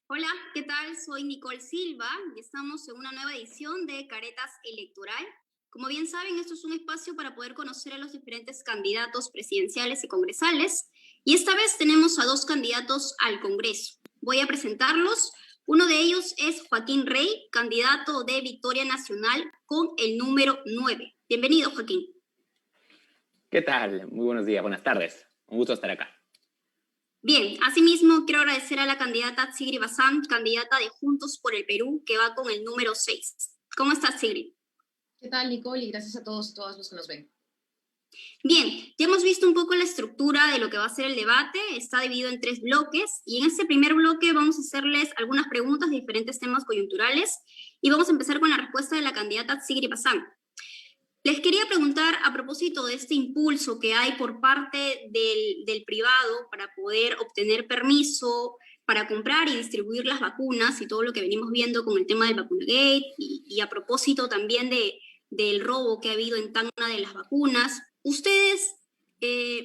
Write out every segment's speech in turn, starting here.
Hola, ¿qué tal? Soy Nicole Silva y estamos en una nueva edición de Caretas Electoral. Como bien saben, esto es un espacio para poder conocer a los diferentes candidatos presidenciales y congresales. Y esta vez tenemos a dos candidatos al Congreso. Voy a presentarlos. Uno de ellos es Joaquín Rey, candidato de Victoria Nacional con el número 9. Bienvenido, Joaquín. ¿Qué tal? Muy buenos días, buenas tardes. Un gusto estar acá. Bien, asimismo quiero agradecer a la candidata Sigrid Bazán, candidata de Juntos por el Perú, que va con el número 6. ¿Cómo estás, Sigrid? ¿Qué tal, Nicole? Y gracias a todos y todas los que nos ven. Bien, ya hemos visto un poco la estructura de lo que va a ser el debate. Está dividido en tres bloques y en este primer bloque vamos a hacerles algunas preguntas de diferentes temas coyunturales y vamos a empezar con la respuesta de la candidata Sigrid Bazán. Les quería preguntar a propósito de este impulso que hay por parte del privado para poder obtener permiso para comprar y distribuir las vacunas y todo lo que venimos viendo con el tema del Vacunagate y a propósito también del robo que ha habido en Tacna de las vacunas. ¿Ustedes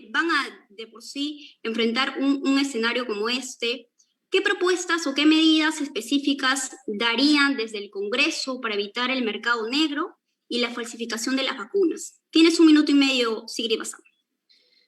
van a de por sí enfrentar un escenario como este? ¿Qué propuestas o qué medidas específicas darían desde el Congreso para evitar el mercado negro y la falsificación de las vacunas? Tienes 1 minuto y medio, Sigrid Bazán.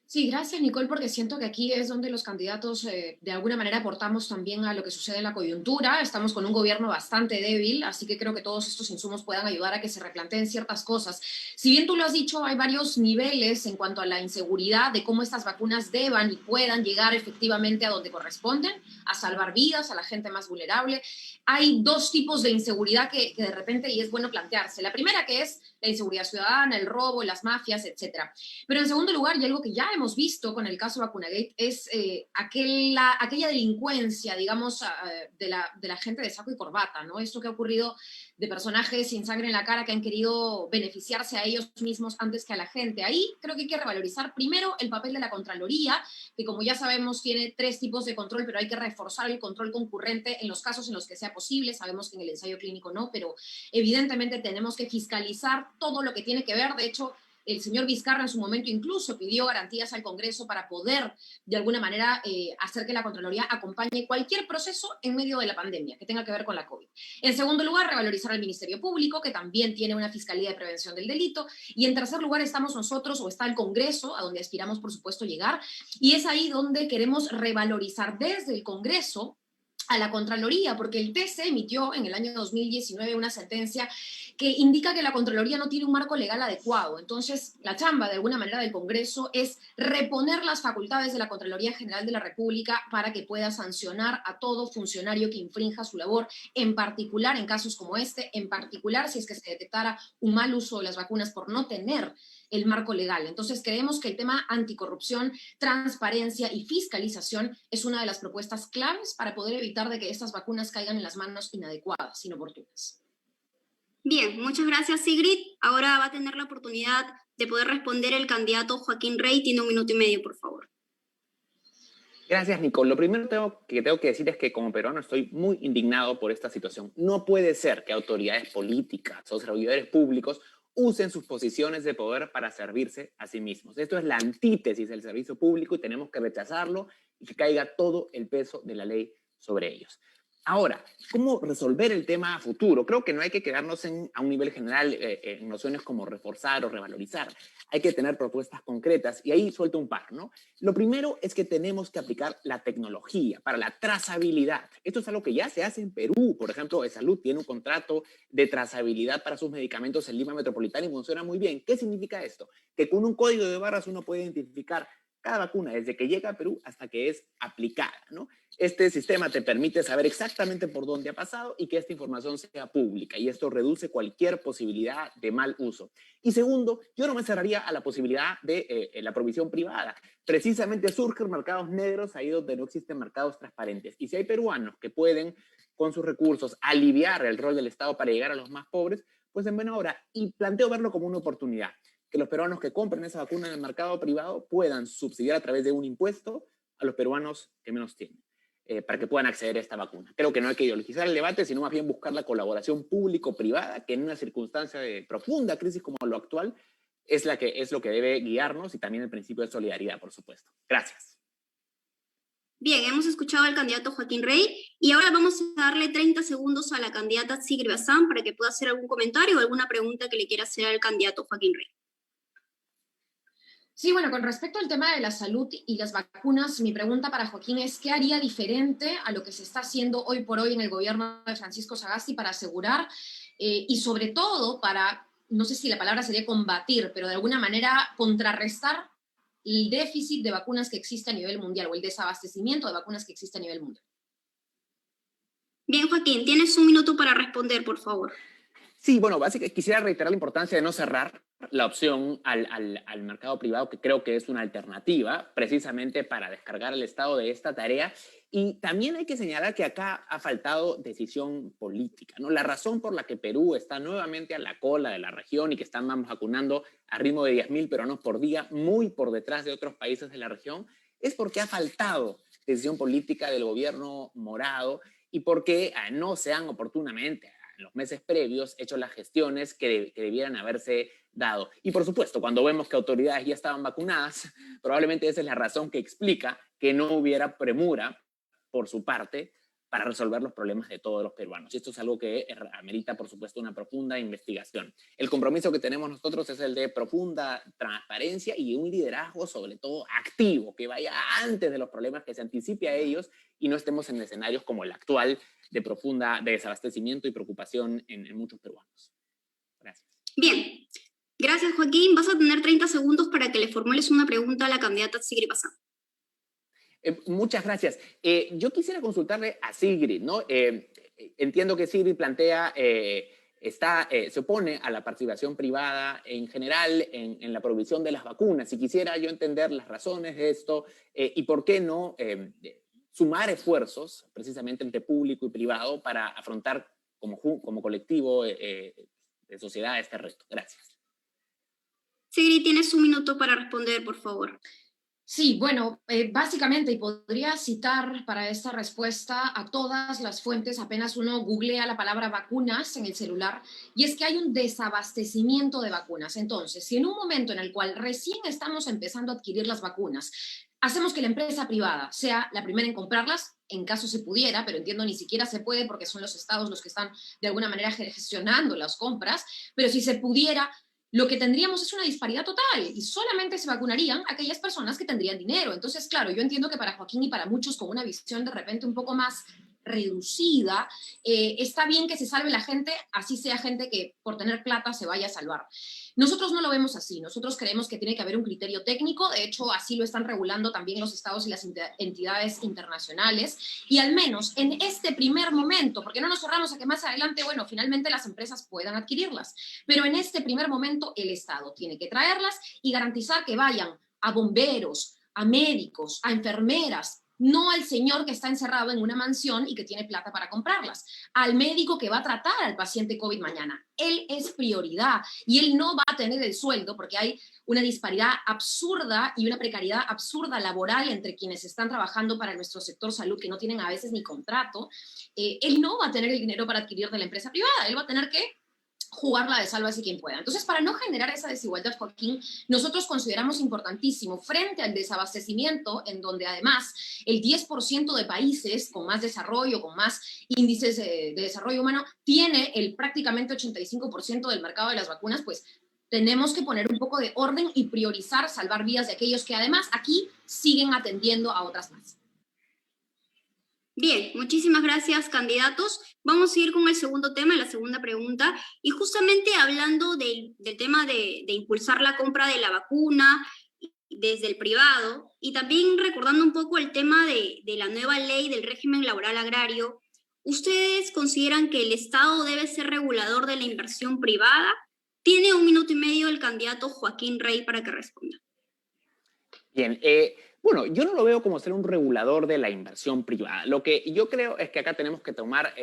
Sí, gracias, Nicole, porque siento que aquí es donde los candidatos de alguna manera aportamos también a lo que sucede en la coyuntura. Estamos con un gobierno bastante débil, así que creo que todos estos insumos puedan ayudar a que se replanteen ciertas cosas. Si bien tú lo has dicho, hay varios niveles en cuanto a la inseguridad de cómo estas vacunas deban y puedan llegar efectivamente a donde corresponden, a salvar vidas, a la gente más vulnerable. Hay dos tipos de inseguridad que de repente, y es bueno plantearse. La primera, que es la inseguridad ciudadana, el robo, las mafias, etcétera. Pero en segundo lugar, y algo que ya hemos visto con el caso Vacunagate, es aquella delincuencia, digamos, de la gente de saco y corbata, ¿no? Esto que ha ocurrido de personajes sin sangre en la cara que han querido beneficiarse a ellos mismos antes que a la gente. Ahí creo que hay que revalorizar primero el papel de la Contraloría, que como ya sabemos tiene tres tipos de control, pero hay que reforzar el control concurrente en los casos en los que sea posible. Sabemos que en el ensayo clínico no, pero evidentemente tenemos que fiscalizar todo lo que tiene que ver. De hecho, el señor Vizcarra en su momento incluso pidió garantías al Congreso para poder, de alguna manera, hacer que la Contraloría acompañe cualquier proceso en medio de la pandemia que tenga que ver con la COVID. En segundo lugar, revalorizar al Ministerio Público, que también tiene una Fiscalía de Prevención del Delito. Y en tercer lugar estamos nosotros, o está el Congreso, a donde aspiramos, por supuesto, llegar. Y es ahí donde queremos revalorizar desde el Congreso a la Contraloría, porque el TC emitió en el año 2019 una sentencia que indica que la Contraloría no tiene un marco legal adecuado. Entonces, la chamba, de alguna manera, del Congreso es reponer las facultades de la Contraloría General de la República para que pueda sancionar a todo funcionario que infrinja su labor, en particular en casos como este, en particular si es que se detectara un mal uso de las vacunas por no tener el marco legal. Entonces, creemos que el tema anticorrupción, transparencia y fiscalización es una de las propuestas claves para poder evitar de que estas vacunas caigan en las manos inadecuadas, inoportunas. Bien, muchas gracias, Sigrid. Ahora va a tener la oportunidad de poder responder el candidato Joaquín Rey. Tiene 1 minuto y medio, por favor. Gracias, Nicole. Lo primero que tengo que decir es que como peruano estoy muy indignado por esta situación. No puede ser que autoridades políticas o servidores públicos usen sus posiciones de poder para servirse a sí mismos. Esto es la antítesis del servicio público y tenemos que rechazarlo y que caiga todo el peso de la ley sobre ellos. Ahora, ¿cómo resolver el tema a futuro? Creo que no hay que quedarnos a un nivel general en nociones como reforzar o revalorizar. Hay que tener propuestas concretas y ahí suelto un par, ¿no? Lo primero es que tenemos que aplicar la tecnología para la trazabilidad. Esto es algo que ya se hace en Perú. Por ejemplo, de Salud tiene un contrato de trazabilidad para sus medicamentos en Lima Metropolitana y funciona muy bien. ¿Qué significa esto? Que con un código de barras uno puede identificar cada vacuna desde que llega a Perú hasta que es aplicada, ¿no? Este sistema te permite saber exactamente por dónde ha pasado y que esta información sea pública y esto reduce cualquier posibilidad de mal uso. Y segundo, yo no me cerraría a la posibilidad de la provisión privada. Precisamente surgen mercados negros ahí donde no existen mercados transparentes. Y si hay peruanos que pueden, con sus recursos, aliviar el rol del Estado para llegar a los más pobres, pues en buena hora. Y planteo verlo como una oportunidad. Que los peruanos que compren esa vacuna en el mercado privado puedan subsidiar a través de un impuesto a los peruanos que menos tienen. Para que puedan acceder a esta vacuna. Creo que no hay que ideologizar el debate, sino más bien buscar la colaboración público-privada, que en una circunstancia de profunda crisis como lo actual, es lo que debe guiarnos y también el principio de solidaridad, por supuesto. Gracias. Bien, hemos escuchado al candidato Joaquín Rey y ahora vamos a darle 30 segundos a la candidata Sigrid Bazán para que pueda hacer algún comentario o alguna pregunta que le quiera hacer al candidato Joaquín Rey. Sí, bueno, con respecto al tema de la salud y las vacunas, mi pregunta para Joaquín es, ¿qué haría diferente a lo que se está haciendo hoy por hoy en el gobierno de Francisco Sagasti para asegurar y sobre todo para, no sé si la palabra sería combatir, pero de alguna manera contrarrestar el déficit de vacunas que existe a nivel mundial o el desabastecimiento de vacunas que existe a nivel mundial? Bien, Joaquín, tienes un minuto para responder, por favor. Sí, bueno, básicamente quisiera reiterar la importancia de no cerrar la opción al mercado privado, que creo que es una alternativa precisamente para descargar al Estado de esta tarea. Y también hay que señalar que acá ha faltado decisión política, ¿no? La razón por la que Perú está nuevamente a la cola de la región y que están vacunando a ritmo de 10.000 peruanos por día, muy por detrás de otros países de la región, es porque ha faltado decisión política del gobierno morado y porque no se han oportunamente en los meses previos hecho las gestiones que debieran haberse dado. Y por supuesto, cuando vemos que autoridades ya estaban vacunadas, probablemente esa es la razón que explica que no hubiera premura por su parte para resolver los problemas de todos los peruanos. Y esto es algo que amerita, por supuesto, una profunda investigación. El compromiso que tenemos nosotros es el de profunda transparencia y un liderazgo, sobre todo, activo, que vaya antes de los problemas, que se anticipe a ellos y no estemos en escenarios como el actual de desabastecimiento y preocupación en muchos peruanos. Gracias. Bien, gracias, Joaquín. Vas a tener 30 segundos para que le formules una pregunta a la candidata Sigrid Bazán. Muchas gracias. Yo quisiera consultarle a Sigrid, ¿no? Entiendo que Sigrid plantea, se opone a la participación privada en general en la provisión de las vacunas. Y quisiera yo entender las razones de esto y por qué no sumar esfuerzos precisamente entre público y privado para afrontar como colectivo de sociedad este reto. Gracias. Sigrid, tienes un minuto para responder, por favor. Sí, bueno, básicamente, y podría citar para esta respuesta a todas las fuentes, apenas uno googlea la palabra vacunas en el celular, y es que hay un desabastecimiento de vacunas. Entonces, si en un momento en el cual recién estamos empezando a adquirir las vacunas, hacemos que la empresa privada sea la primera en comprarlas, en caso se pudiera, pero entiendo ni siquiera se puede porque son los estados los que están de alguna manera gestionando las compras, pero si se pudiera, lo que tendríamos es una disparidad total y solamente se vacunarían aquellas personas que tendrían dinero. Entonces, claro, yo entiendo que para Joaquín y para muchos con una visión de repente un poco más reducida, está bien que se salve la gente, así sea gente que por tener plata se vaya a salvar. Nosotros no lo vemos así, nosotros creemos que tiene que haber un criterio técnico, de hecho así lo están regulando también los estados y las entidades internacionales, y al menos en este primer momento, porque no nos cerramos a que más adelante, bueno, finalmente las empresas puedan adquirirlas, pero en este primer momento el Estado tiene que traerlas y garantizar que vayan a bomberos, a médicos, a enfermeras, no al señor que está encerrado en una mansión y que tiene plata para comprarlas, al médico que va a tratar al paciente COVID mañana. Él es prioridad y él no va a tener el sueldo porque hay una disparidad absurda y una precariedad absurda laboral entre quienes están trabajando para nuestro sector salud que no tienen a veces ni contrato. Él no va a tener el dinero para adquirir de la empresa privada, él va a tener que jugarla de sálvese quien pueda. Entonces, para no generar esa desigualdad, Joaquín, nosotros consideramos importantísimo, frente al desabastecimiento, en donde además el 10% de países con más desarrollo, con más índices de desarrollo humano, tiene el prácticamente 85% del mercado de las vacunas, pues tenemos que poner un poco de orden y priorizar salvar vidas de aquellos que además aquí siguen atendiendo a otras más. Bien, muchísimas gracias, candidatos. Vamos a ir con el segundo tema, la segunda pregunta, y justamente hablando del tema de impulsar la compra de la vacuna desde el privado, y también recordando un poco el tema de la nueva ley del régimen laboral agrario, ¿ustedes consideran que el Estado debe ser regulador de la inversión privada? Tiene 1 minuto y medio el candidato Joaquín Rey para que responda. Bien, bueno, yo no lo veo como ser un regulador de la inversión privada. Lo que yo creo es que acá tenemos que tomar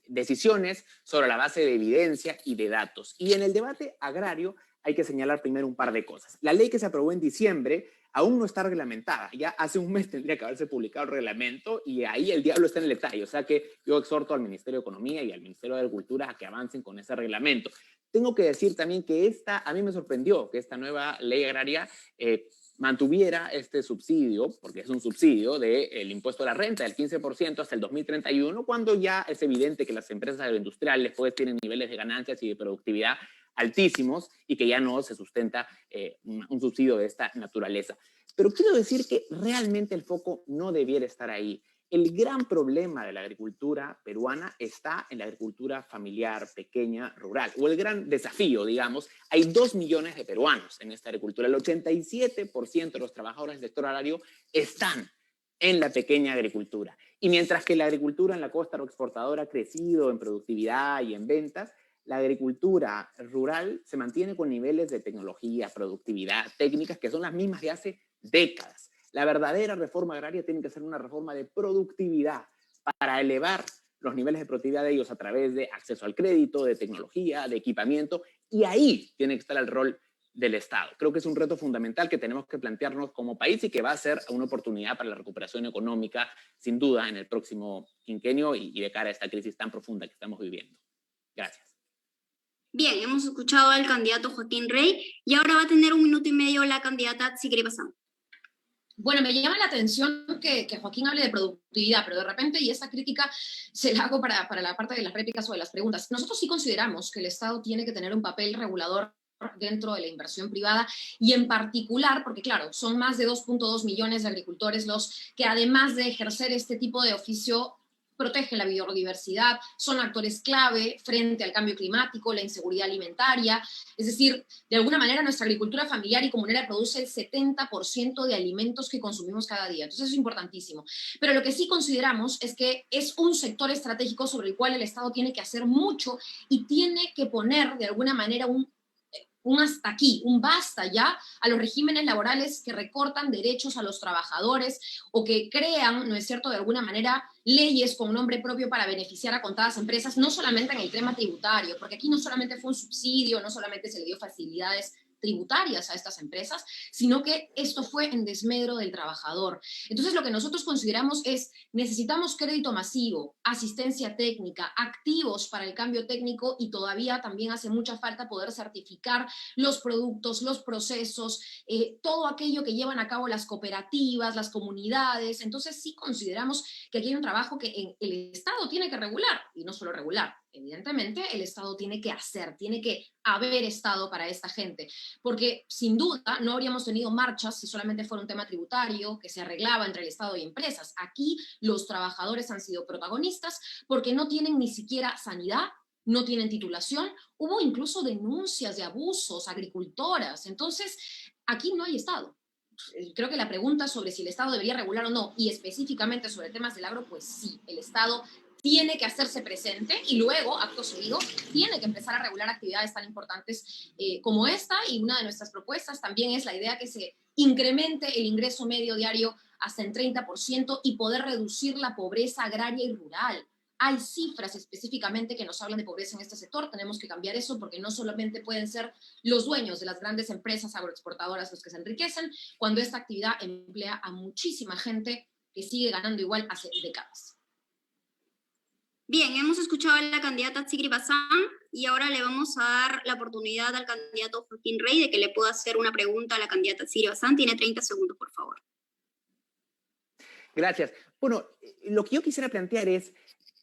decisiones sobre la base de evidencia y de datos. Y en el debate agrario hay que señalar primero un par de cosas. La ley que se aprobó en diciembre aún no está reglamentada. Ya hace un mes tendría que haberse publicado el reglamento y ahí el diablo está en el detalle. O sea que yo exhorto al Ministerio de Economía y al Ministerio de Agricultura a que avancen con ese reglamento. Tengo que decir también que a mí me sorprendió que esta nueva ley agraria mantuviera este subsidio, porque es un subsidio del impuesto a la renta del 15% hasta el 2031, cuando ya es evidente que las empresas agroindustriales pues tienen niveles de ganancias y de productividad altísimos y que ya no se sustenta un subsidio de esta naturaleza. Pero quiero decir que realmente el foco no debiera estar ahí. El gran problema de la agricultura peruana está en la agricultura familiar, pequeña, rural, o el gran desafío, digamos. Hay 2 millones de peruanos en esta agricultura. El 87% de los trabajadores del sector agrario están en la pequeña agricultura. Y mientras que la agricultura en la costa agroexportadora ha crecido en productividad y en ventas, la agricultura rural se mantiene con niveles de tecnología, productividad, técnicas que son las mismas de hace décadas. La verdadera reforma agraria tiene que ser una reforma de productividad para elevar los niveles de productividad de ellos a través de acceso al crédito, de tecnología, de equipamiento, y ahí tiene que estar el rol del Estado. Creo que es un reto fundamental que tenemos que plantearnos como país y que va a ser una oportunidad para la recuperación económica, sin duda, en el próximo quinquenio y de cara a esta crisis tan profunda que estamos viviendo. Gracias. Bien, hemos escuchado al candidato Joaquín Rey y ahora va a tener 1 minuto y medio la candidata Sigrid Bazán. Bueno, me llama la atención que Joaquín hable de productividad, pero de repente, y esta crítica se la hago para la parte de las réplicas o de las preguntas, nosotros sí consideramos que el Estado tiene que tener un papel regulador dentro de la inversión privada y en particular, porque claro, son más de 2.2 millones de agricultores los que además de ejercer este tipo de oficio protegen la biodiversidad, son actores clave frente al cambio climático, la inseguridad alimentaria, es decir, de alguna manera nuestra agricultura familiar y comunera produce el 70% de alimentos que consumimos cada día, entonces eso es importantísimo. Pero lo que sí consideramos es que es un sector estratégico sobre el cual el Estado tiene que hacer mucho y tiene que poner de alguna manera un hasta aquí, un basta ya a los regímenes laborales que recortan derechos a los trabajadores o que crean, ¿no es cierto?, de alguna manera leyes con nombre propio para beneficiar a contadas empresas, no solamente en el tema tributario, porque aquí no solamente fue un subsidio, no solamente se le dio facilidades tributarias a estas empresas, sino que esto fue en desmedro del trabajador. Entonces, lo que nosotros consideramos es, necesitamos crédito masivo, asistencia técnica, activos para el cambio técnico y todavía también hace mucha falta poder certificar los productos, los procesos, todo aquello que llevan a cabo las cooperativas, las comunidades. Entonces, sí consideramos que aquí hay un trabajo que el Estado tiene que regular, y no solo regular, evidentemente el Estado tiene que hacer, tiene que haber Estado para esta gente, porque sin duda no habríamos tenido marchas si solamente fuera un tema tributario que se arreglaba entre el Estado y empresas. Aquí los trabajadores han sido protagonistas porque no tienen ni siquiera sanidad, no tienen titulación, hubo incluso denuncias de abusos, agricultoras, entonces aquí no hay Estado. Creo que la pregunta sobre si el Estado debería regular o no, y específicamente sobre temas del agro, pues sí, el Estado tiene que hacerse presente y luego, acto seguido, tiene que empezar a regular actividades tan importantes como esta, y una de nuestras propuestas también es la idea que se incremente el ingreso medio diario hasta en 30% y poder reducir la pobreza agraria y rural. Hay cifras específicamente que nos hablan de pobreza en este sector, tenemos que cambiar eso porque no solamente pueden ser los dueños de las grandes empresas agroexportadoras los que se enriquecen, cuando esta actividad emplea a muchísima gente que sigue ganando igual hace décadas. Bien, hemos escuchado a la candidata Sigrid Bazán y ahora le vamos a dar la oportunidad al candidato Joaquín Rey de que le pueda hacer una pregunta a la candidata Sigrid Bazán. Tiene 30 segundos, por favor. Gracias. Bueno, lo que yo quisiera plantear es,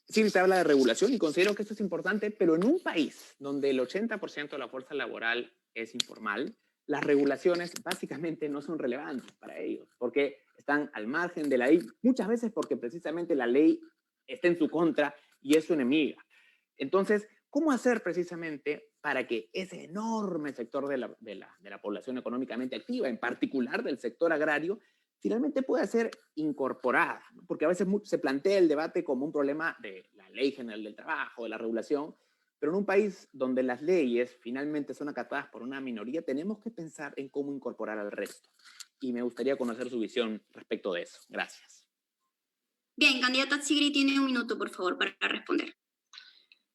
sí, se habla de regulación y considero que esto es importante, pero en un país donde el 80% de la fuerza laboral es informal, las regulaciones básicamente no son relevantes para ellos, porque están al margen de la ley, muchas veces porque precisamente la ley está en su contra y es su enemiga. Entonces, ¿cómo hacer precisamente para que ese enorme sector de la población económicamente activa, en particular del sector agrario, finalmente pueda ser incorporada? ¿No? Porque a veces se plantea el debate como un problema de la Ley General del Trabajo, de la regulación, pero en un país donde las leyes finalmente son acatadas por una minoría, tenemos que pensar en cómo incorporar al resto. Y me gustaría conocer su visión respecto de eso. Gracias. Bien, candidata Sigrid, tiene 1 minuto, por favor, para responder.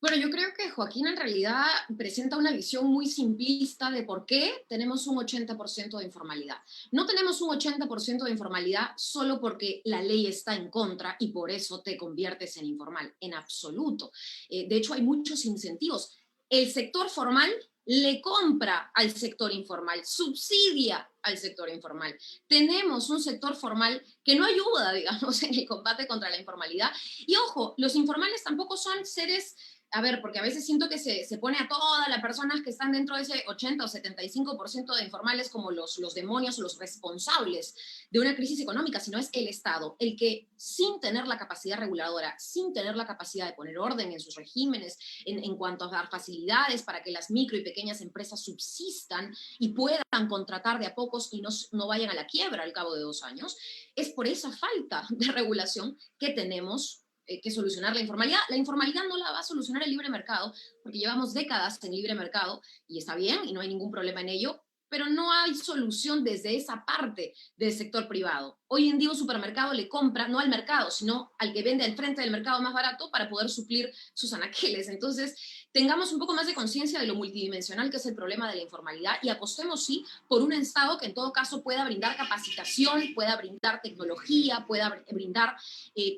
Bueno, yo creo que Joaquín en realidad presenta una visión muy simplista de por qué tenemos un 80% de informalidad. No tenemos un 80% de informalidad solo porque la ley está en contra y por eso te conviertes en informal, en absoluto. De hecho, hay muchos incentivos. El sector formal le compra al sector informal, subsidia al sector informal. Tenemos un sector formal que no ayuda, digamos, en el combate contra la informalidad. Y ojo, los informales tampoco son seres, a ver, porque a veces siento que se pone a todas las personas que están dentro de ese 80 o 75% de informales como los demonios o los responsables de una crisis económica, sino es el Estado, el que sin tener la capacidad reguladora, sin tener la capacidad de poner orden en sus regímenes, en cuanto a dar facilidades para que las micro y pequeñas empresas subsistan y puedan contratar de a pocos y no vayan a la quiebra al cabo de 2 años, es por esa falta de regulación que tenemos que solucionar la informalidad. La informalidad no la va a solucionar el libre mercado, porque llevamos décadas en libre mercado y está bien y no hay ningún problema en ello, pero no hay solución desde esa parte del sector privado. Hoy en día un supermercado le compra no al mercado, sino al que vende al frente del mercado más barato para poder suplir sus anaqueles. Entonces, tengamos un poco más de conciencia de lo multidimensional que es el problema de la informalidad y apostemos, sí, por un Estado que en todo caso pueda brindar capacitación, pueda brindar tecnología, pueda brindar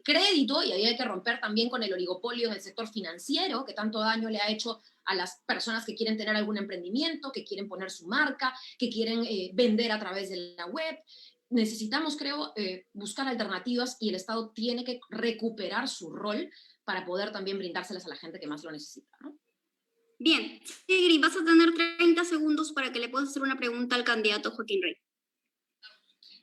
crédito, y ahí hay que romper también con el oligopolio en el sector financiero, que tanto daño le ha hecho a las personas que quieren tener algún emprendimiento, que quieren poner su marca, que quieren vender a través de la web. Necesitamos, creo, buscar alternativas y el Estado tiene que recuperar su rol para poder también brindárselas a la gente que más lo necesita, ¿no? Bien, Sigrid, vas a tener 30 segundos para que le puedas hacer una pregunta al candidato Joaquín Rey.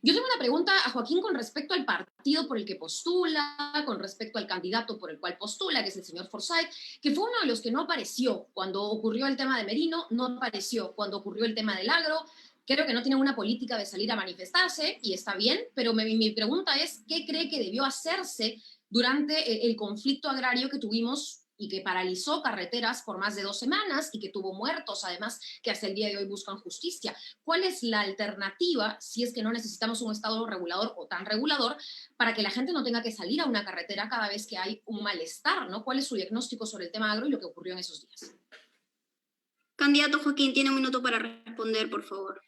Yo tengo una pregunta a Joaquín con respecto al partido por el que postula, con respecto al candidato por el cual postula, que es el señor Forsyth, que fue uno de los que no apareció cuando ocurrió el tema de Merino, no apareció cuando ocurrió el tema del agro. Creo que no tienen una política de salir a manifestarse, y está bien, pero mi pregunta es, ¿qué cree que debió hacerse durante el conflicto agrario que tuvimos y que paralizó carreteras por más de 2 semanas y que tuvo muertos, además, que hasta el día de hoy buscan justicia? ¿Cuál es la alternativa si es que no necesitamos un Estado regulador o tan regulador para que la gente no tenga que salir a una carretera cada vez que hay un malestar, ¿no? ¿Cuál es su diagnóstico sobre el tema agro y lo que ocurrió en esos días? Candidato Joaquín, tiene un minuto para responder, por favor.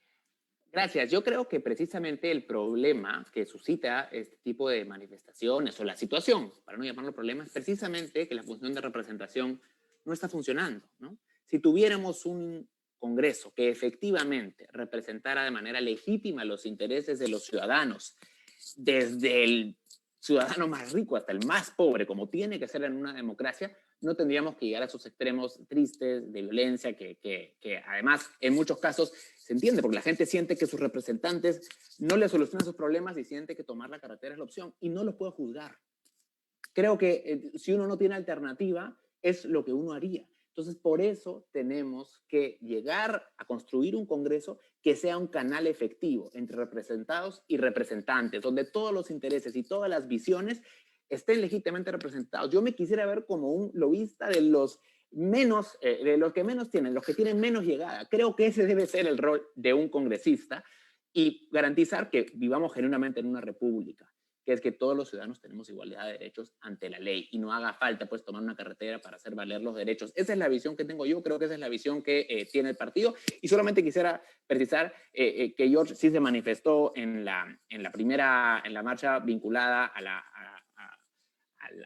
Gracias. Yo creo que precisamente el problema que suscita este tipo de manifestaciones o la situación, para no llamarlo problema, es precisamente que la función de representación no está funcionando, ¿no? Si tuviéramos un Congreso que efectivamente representara de manera legítima los intereses de los ciudadanos, desde el ciudadano más rico hasta el más pobre, como tiene que ser en una democracia, no tendríamos que llegar a esos extremos tristes de violencia que además en muchos casos se entiende, porque la gente siente que sus representantes no le solucionan sus problemas y siente que tomar la carretera es la opción y no los puedo juzgar. Creo que si uno no tiene alternativa, es lo que uno haría. Entonces, por eso tenemos que llegar a construir un Congreso que sea un canal efectivo entre representados y representantes, donde todos los intereses y todas las visiones estén legítimamente representados. Yo me quisiera ver como un lobista de los que menos tienen, los que tienen menos llegada. Creo que ese debe ser el rol de un congresista y garantizar que vivamos genuinamente en una república, que es que todos los ciudadanos tenemos igualdad de derechos ante la ley y no haga falta pues tomar una carretera para hacer valer los derechos. Esa es la visión que tengo yo, creo que esa es la visión que tiene el partido, y solamente quisiera precisar que George sí se manifestó en la marcha vinculada a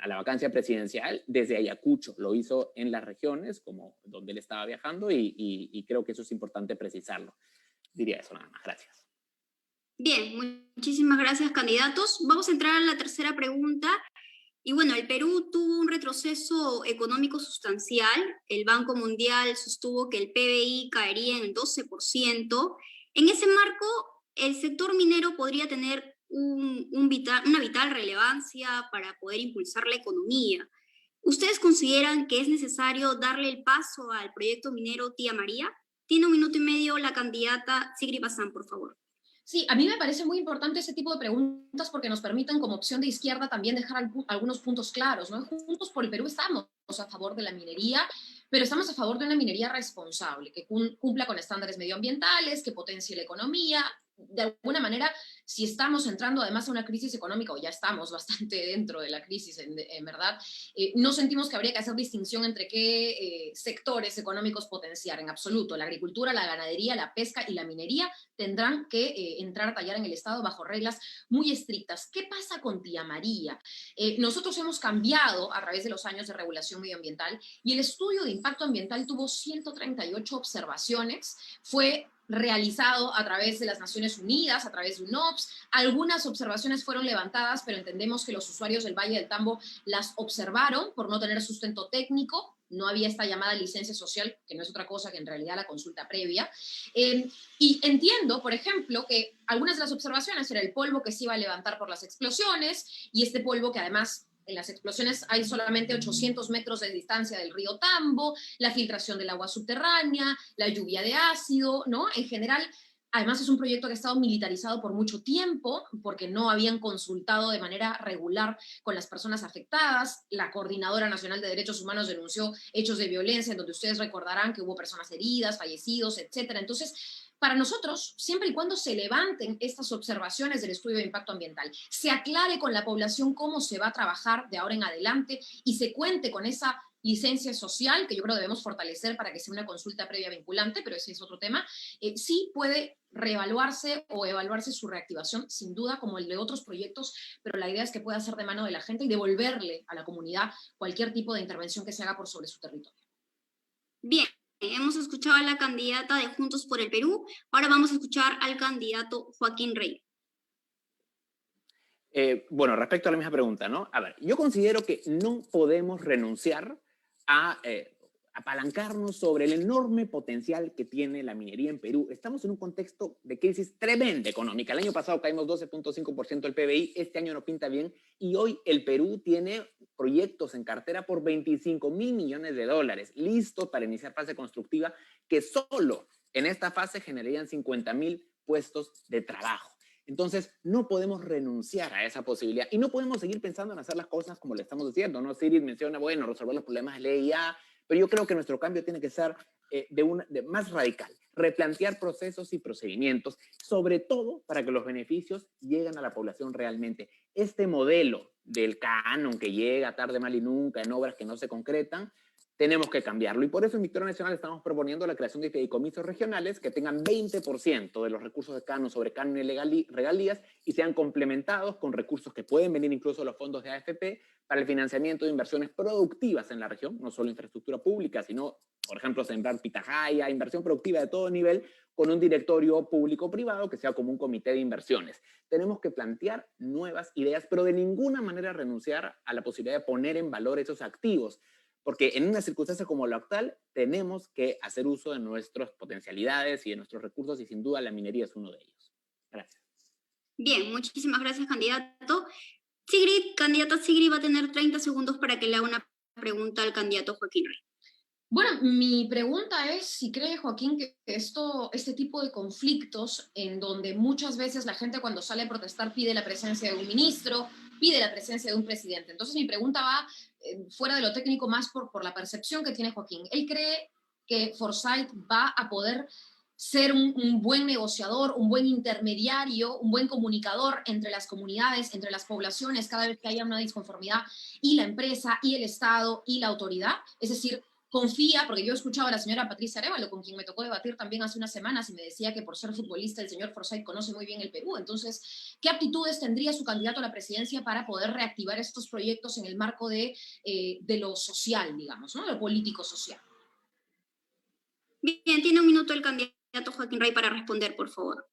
la vacancia presidencial desde Ayacucho. Lo hizo en las regiones, como donde él estaba viajando, y creo que eso es importante precisarlo. Diría eso nada más. Gracias. Bien, muchísimas gracias, candidatos. Vamos a entrar a la tercera pregunta. Y bueno, el Perú tuvo un retroceso económico sustancial. El Banco Mundial sostuvo que el PBI caería en el 12%. En ese marco, el sector minero podría tener una vital relevancia para poder impulsar la economía. ¿Ustedes consideran que es necesario darle el paso al proyecto minero Tía María? Tiene 1 minuto y medio la candidata Sigrid Bazán, por favor. Sí, a mí me parece muy importante ese tipo de preguntas porque nos permiten como opción de izquierda también dejar algunos puntos claros, ¿no? Juntos por el Perú estamos a favor de la minería, pero estamos a favor de una minería responsable, que cumpla con estándares medioambientales, que potencie la economía. de alguna manera, si estamos entrando además a una crisis económica, o ya estamos bastante dentro de la crisis, en verdad, no sentimos que habría que hacer distinción entre qué sectores económicos potenciar en absoluto. La agricultura, la ganadería, la pesca y la minería tendrán que entrar a tallar en el Estado bajo reglas muy estrictas. ¿Qué pasa con Tía María? Nosotros hemos cambiado a través de los años de regulación medioambiental y el estudio de impacto ambiental tuvo 138 observaciones, fue realizado a través de las Naciones Unidas, a través de UNOPS. Algunas observaciones fueron levantadas, pero entendemos que los usuarios del Valle del Tambo las observaron por no tener sustento técnico. No había esta llamada licencia social, que no es otra cosa que en realidad la consulta previa. Y entiendo, por ejemplo, que algunas de las observaciones era el polvo que se iba a levantar por las explosiones, y este polvo que además en las explosiones hay solamente 800 metros de distancia del río Tambo, la filtración del agua subterránea, la lluvia de ácido, ¿no? En general, además es un proyecto que ha estado militarizado por mucho tiempo, porque no habían consultado de manera regular con las personas afectadas. La Coordinadora Nacional de Derechos Humanos denunció hechos de violencia, en donde ustedes recordarán que hubo personas heridas, fallecidos, etcétera. Entonces, para nosotros, siempre y cuando se levanten estas observaciones del estudio de impacto ambiental, se aclare con la población cómo se va a trabajar de ahora en adelante y se cuente con esa licencia social, que yo creo debemos fortalecer para que sea una consulta previa vinculante, pero ese es otro tema, sí puede reevaluarse o evaluarse su reactivación, sin duda, como el de otros proyectos, pero la idea es que pueda ser de mano de la gente y devolverle a la comunidad cualquier tipo de intervención que se haga por sobre su territorio. Bien, hemos escuchado a la candidata de Juntos por el Perú, ahora vamos a escuchar al candidato Joaquín Rey. Bueno, respecto a la misma pregunta, ¿no? A ver, yo considero que no podemos renunciar a apalancarnos sobre el enorme potencial que tiene la minería en Perú. Estamos en un contexto de crisis tremenda económica. El año pasado caímos 12.5% del PBI, este año no pinta bien, y hoy el Perú tiene proyectos en cartera por 25.000 millones de dólares, listos para iniciar fase constructiva, que solo en esta fase generarían 50.000 puestos de trabajo. Entonces, no podemos renunciar a esa posibilidad y no podemos seguir pensando en hacer las cosas como le estamos diciendo, ¿no? Siri menciona, bueno, resolver los problemas de ley ya, pero yo creo que nuestro cambio tiene que ser más radical, replantear procesos y procedimientos, sobre todo para que los beneficios lleguen a la población realmente. Este modelo del canon que llega tarde, mal y nunca, en obras que no se concretan, tenemos que cambiarlo. Y por eso en Victoria Nacional estamos proponiendo la creación de fideicomisos regionales que tengan 20% de los recursos de canon sobre canon y regalías y sean complementados con recursos que pueden venir incluso de los fondos de AFP para el financiamiento de inversiones productivas en la región, no solo infraestructura pública, sino, por ejemplo, sembrar pitahaya, inversión productiva de todo nivel, con un directorio público-privado que sea como un comité de inversiones. Tenemos que plantear nuevas ideas, pero de ninguna manera renunciar a la posibilidad de poner en valor esos activos, porque en una circunstancia como la actual tenemos que hacer uso de nuestras potencialidades y de nuestros recursos y sin duda la minería es uno de ellos. Gracias. Bien, muchísimas gracias, candidato. Candidata Sigrid va a tener 30 segundos para que le haga una pregunta al candidato Joaquín Rey. Bueno, mi pregunta es si cree Joaquín que este tipo de conflictos en donde muchas veces la gente cuando sale a protestar pide la presencia de un ministro, pide la presencia de un presidente. Entonces mi pregunta va fuera de lo técnico más por la percepción que tiene Joaquín. ¿Él cree que Forsyth va a poder ser un buen negociador, un buen intermediario, un buen comunicador entre las comunidades, entre las poblaciones, cada vez que haya una disconformidad, y la empresa, y el Estado, y la autoridad? Es decir, confía, porque yo he escuchado a la señora Patricia Arévalo, con quien me tocó debatir también hace unas semanas, y me decía que por ser futbolista el señor Forsyth conoce muy bien el Perú. Entonces, ¿qué aptitudes tendría su candidato a la presidencia para poder reactivar estos proyectos en el marco de lo social, digamos, ¿no? Lo político-social? Bien, tiene un minuto el candidato Joaquín Rey para responder, por favor.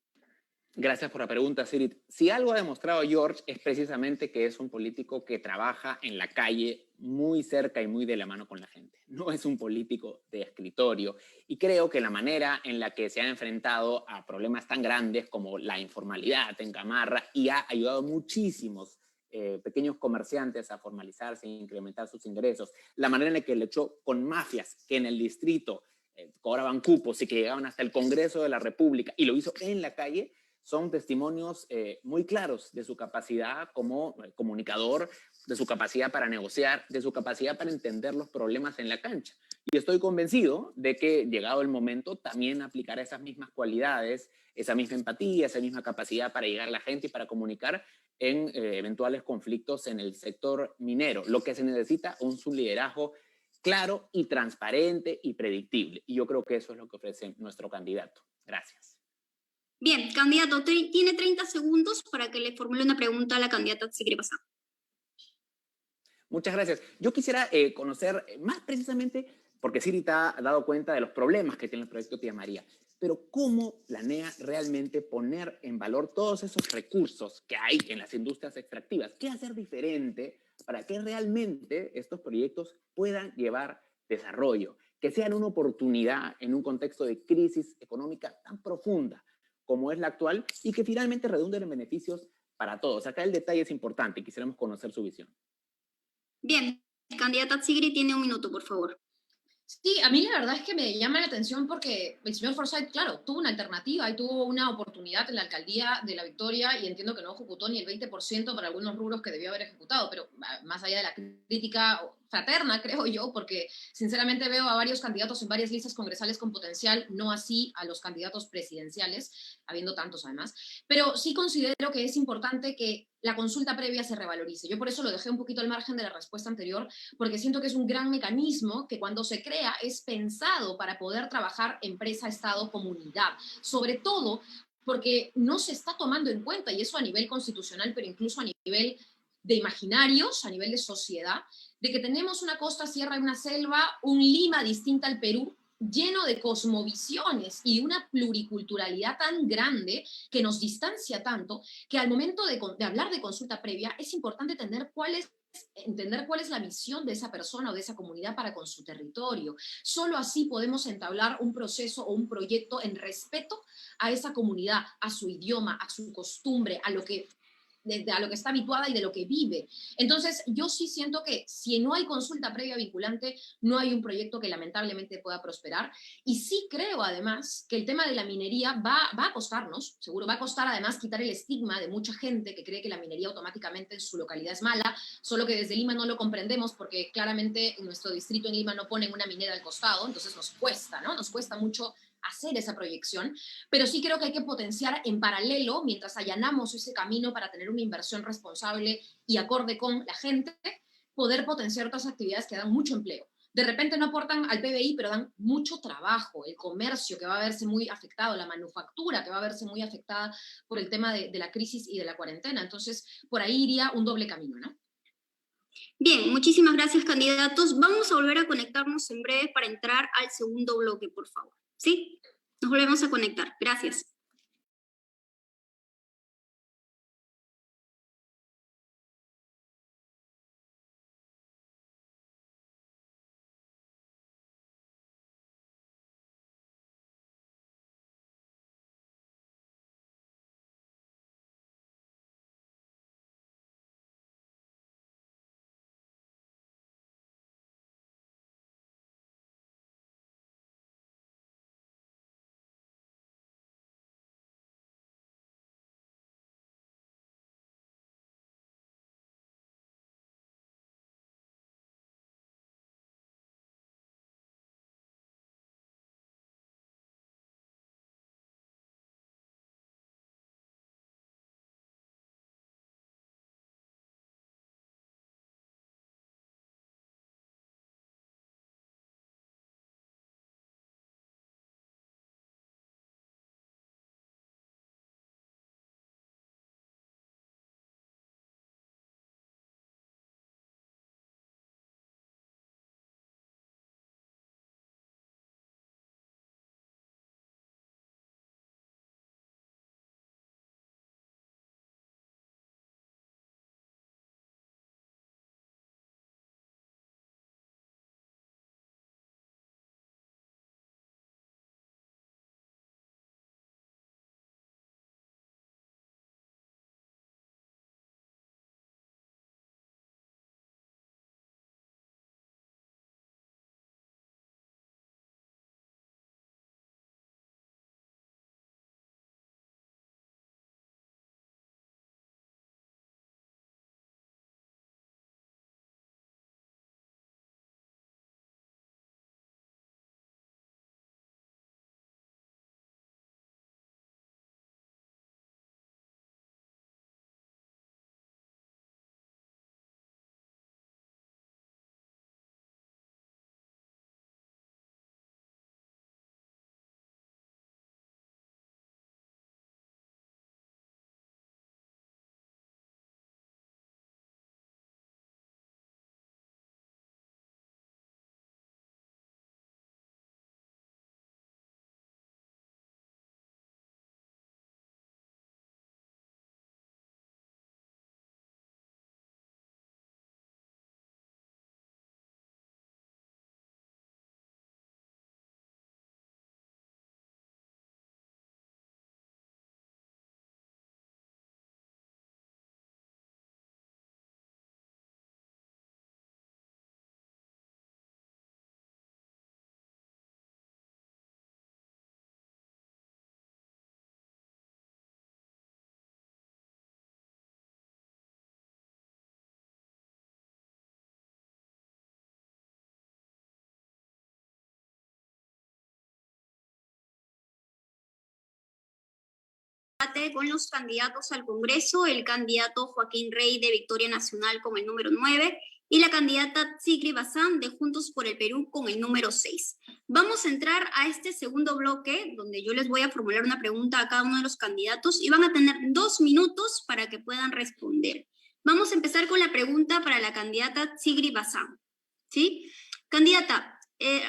Gracias por la pregunta, Sirit. Si algo ha demostrado George es precisamente que es un político que trabaja en la calle muy cerca y muy de la mano con la gente. No es un político de escritorio. Y creo que la manera en la que se ha enfrentado a problemas tan grandes como la informalidad en Gamarra y ha ayudado muchísimos pequeños comerciantes a formalizarse e incrementar sus ingresos, la manera en la que le echó con mafias que en el distrito cobraban cupos y que llegaban hasta el Congreso de la República y lo hizo en la calle, son testimonios muy claros de su capacidad como comunicador, de su capacidad para negociar, de su capacidad para entender los problemas en la cancha. Y estoy convencido de que, llegado el momento, también aplicará esas mismas cualidades, esa misma empatía, esa misma capacidad para llegar a la gente y para comunicar en eventuales conflictos en el sector minero. Lo que se necesita es un liderazgo claro y transparente y predictible. Y yo creo que eso es lo que ofrece nuestro candidato. Gracias. Bien, candidato, tiene 30 segundos para que le formule una pregunta a la candidata Sigrid Bazán. Muchas gracias. Yo quisiera conocer más precisamente, porque Siri te ha dado cuenta de los problemas que tiene el proyecto Tía María, pero ¿cómo planea realmente poner en valor todos esos recursos que hay en las industrias extractivas? ¿Qué hacer diferente para que realmente estos proyectos puedan llevar desarrollo, que sean una oportunidad en un contexto de crisis económica tan profunda como es la actual y que finalmente redunden en beneficios para todos? Acá el detalle es importante y quisiéramos conocer su visión. Bien, candidata Sigrid tiene 1 minuto, por favor. Sí, a mí la verdad es que me llama la atención porque el señor Forsyth, claro, tuvo una alternativa y tuvo una oportunidad en la alcaldía de La Victoria y entiendo que no ejecutó ni el 20% para algunos rubros que debió haber ejecutado, pero más allá de la crítica fraterna, creo yo, porque sinceramente veo a varios candidatos en varias listas congresales con potencial, no así a los candidatos presidenciales, habiendo tantos además, pero sí considero que es importante que la consulta previa se revalorice. Yo por eso lo dejé un poquito al margen de la respuesta anterior, porque siento que es un gran mecanismo que cuando se crea es pensado para poder trabajar empresa, Estado, comunidad. Sobre todo porque no se está tomando en cuenta, y eso a nivel constitucional, pero incluso a nivel de imaginarios, a nivel de sociedad, de que tenemos una costa, sierra y una selva, un Lima distinta al Perú, lleno de cosmovisiones y de una pluriculturalidad tan grande que nos distancia tanto, que al momento de hablar de consulta previa es importante entender cuál es la visión de esa persona o de esa comunidad para con su territorio. Solo así podemos entablar un proceso o un proyecto en respeto a esa comunidad, a su idioma, a su costumbre, a lo que está habituada y de lo que vive. Entonces, yo sí siento que si no hay consulta previa vinculante, no hay un proyecto que lamentablemente pueda prosperar. Y sí creo, además, que el tema de la minería va a costarnos, seguro va a costar además quitar el estigma de mucha gente que cree que la minería automáticamente en su localidad es mala, solo que desde Lima no lo comprendemos porque claramente en nuestro distrito en Lima no ponen una minera al costado, entonces nos cuesta, ¿no? Nos cuesta mucho hacer esa proyección, pero sí creo que hay que potenciar en paralelo, mientras allanamos ese camino para tener una inversión responsable y acorde con la gente, poder potenciar otras actividades que dan mucho empleo. De repente no aportan al PBI, pero dan mucho trabajo, el comercio que va a verse muy afectado, la manufactura que va a verse muy afectada por el tema de la crisis y de la cuarentena. Entonces, por ahí iría un doble camino, ¿no? Bien, muchísimas gracias, candidatos. Vamos a volver a conectarnos en breve para entrar al segundo bloque, por favor. ¿Sí? Nos volvemos a conectar. Gracias. con los candidatos al Congreso, el candidato Joaquín Rey de Victoria Nacional con el número 9 y la candidata Sigrid Bazán de Juntos por el Perú con el número 6. Vamos a entrar a este segundo bloque, donde yo les voy a formular una pregunta a cada uno de los candidatos y van a tener 2 minutos para que puedan responder. Vamos a empezar con la pregunta para la candidata Sigrid Bazán, ¿sí? Candidata,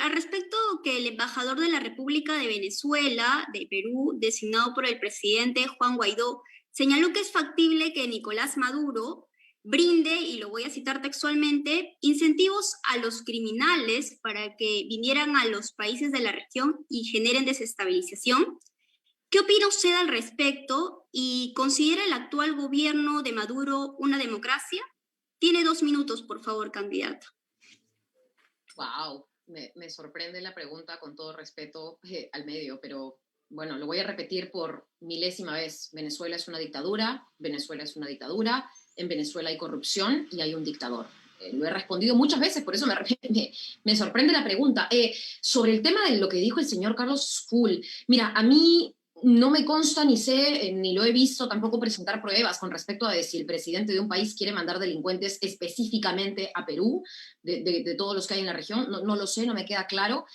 al respecto que el embajador de la República de Venezuela, de Perú, designado por el presidente Juan Guaidó, señaló que es factible que Nicolás Maduro brinde, y lo voy a citar textualmente, incentivos a los criminales para que vinieran a los países de la región y generen desestabilización. ¿Qué opina usted al respecto y considera el actual gobierno de Maduro una democracia? Tiene 2 minutos, por favor, candidata. Wow, me sorprende la pregunta con todo respeto al medio, pero bueno, lo voy a repetir por milésima vez. Venezuela es una dictadura, Venezuela es una dictadura, en Venezuela hay corrupción y hay un dictador. Lo he respondido muchas veces, por eso me sorprende la pregunta. Sobre el tema de lo que dijo el señor Carlos Skull, mira, a mí no me consta ni sé, ni lo he visto tampoco presentar pruebas con respecto a si el presidente de un país quiere mandar delincuentes específicamente a Perú, de todos los que hay en la región, no lo sé, no me queda claro,